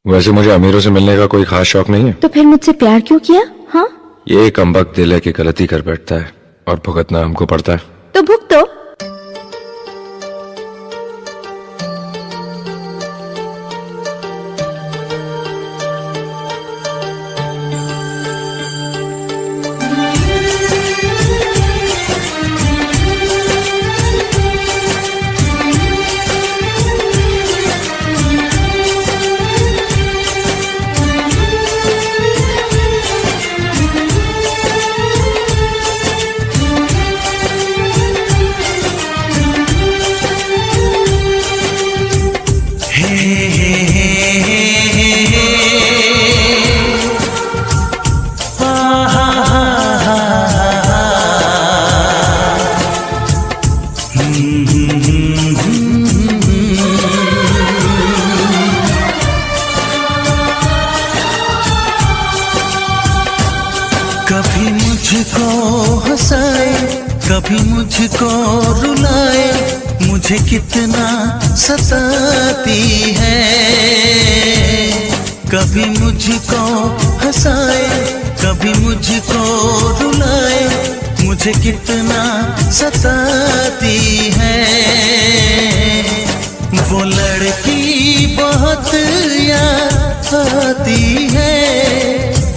वैसे मुझे अमीरों से मिलने का कोई खास शौक नहीं है। तो फिर मुझसे प्यार क्यों किया? हाँ, ये कमबख्त दिल है कि गलती कर बैठता है और भुगतना हमको पड़ता है। तो भुगतो। कभी मुझको हंसाए, कभी मुझको रुलाए, मुझे कितना सताती है। कभी मुझको हंसाए, कभी मुझको रुलाए, मुझे कितना सताती है। वो लड़की बहुत याद आती है,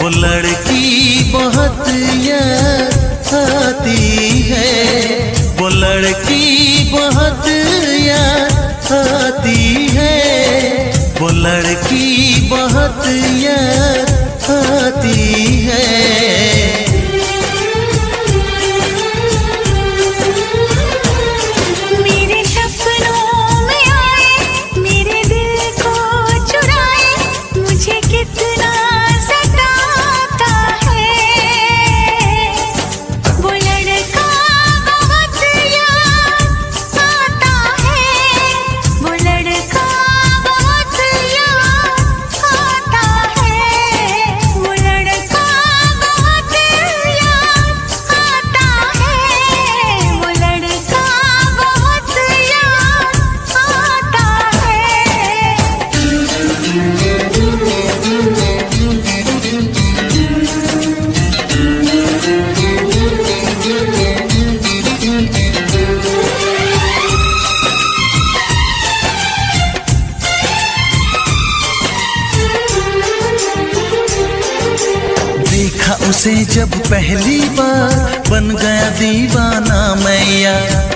वो लड़की बहुत याद आती है, वो लड़की बहुत याद आती है, वो लड़की बहुत याद आती है। उसे जब पहली बार बन गया दीवाना मैया,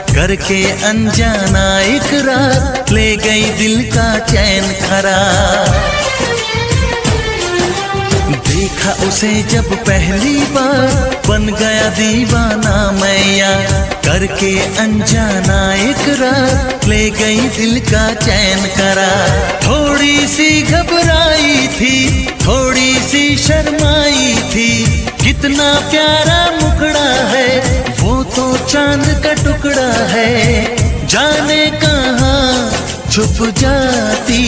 करके अनजाना इकरार ले गई दिल का चैन करार। देखा उसे जब पहली बार बन गया दीवाना मैया, करके अनजाना इकरार ले गई दिल का चैन करार। थोड़ी सी घबराई थी, थोड़ी सी शर्माई थी, कितना प्यारा मुखड़ा है, वो तो चांद का टुकड़ा है, जाने कहाँ छुप जाती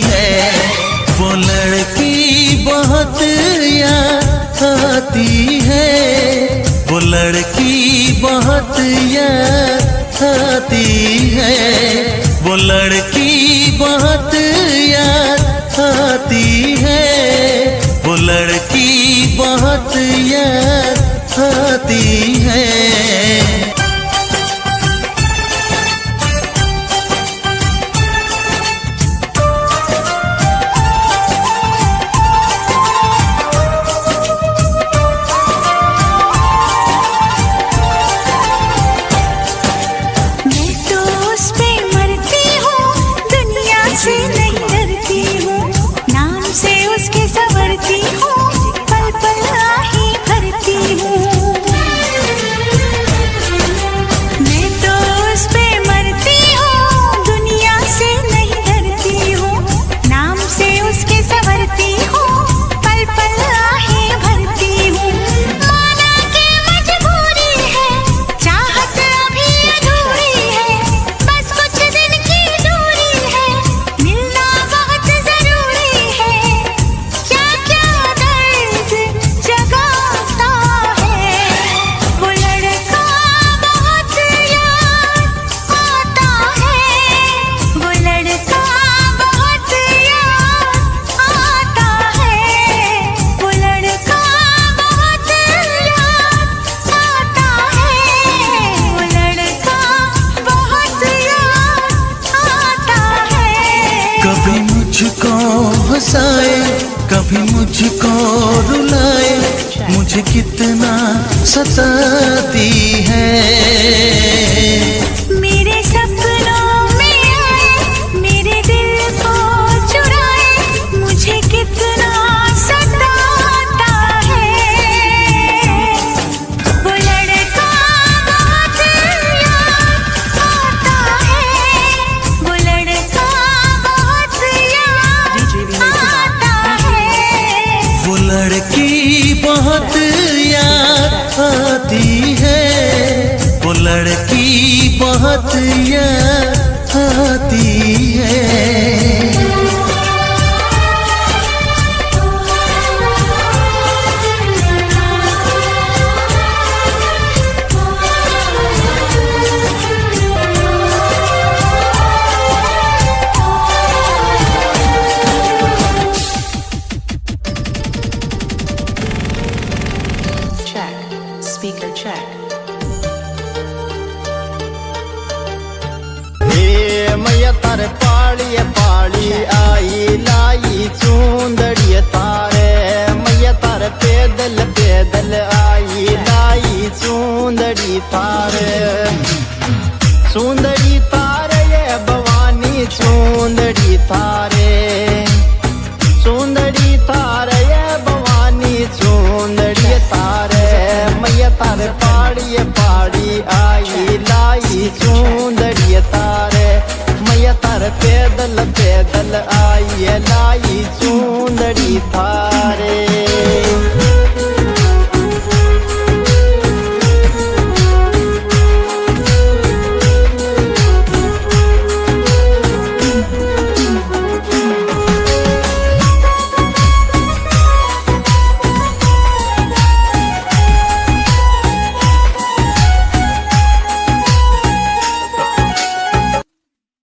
है। वो लड़की बहुत याद आती है, वो लड़की बहुत याद आती है, वो लड़की बहुत याद आती है, वो लड़की बहुत याद आती है। हंसाए, कभी मुझको रुलाए, मुझे कितना सताती है।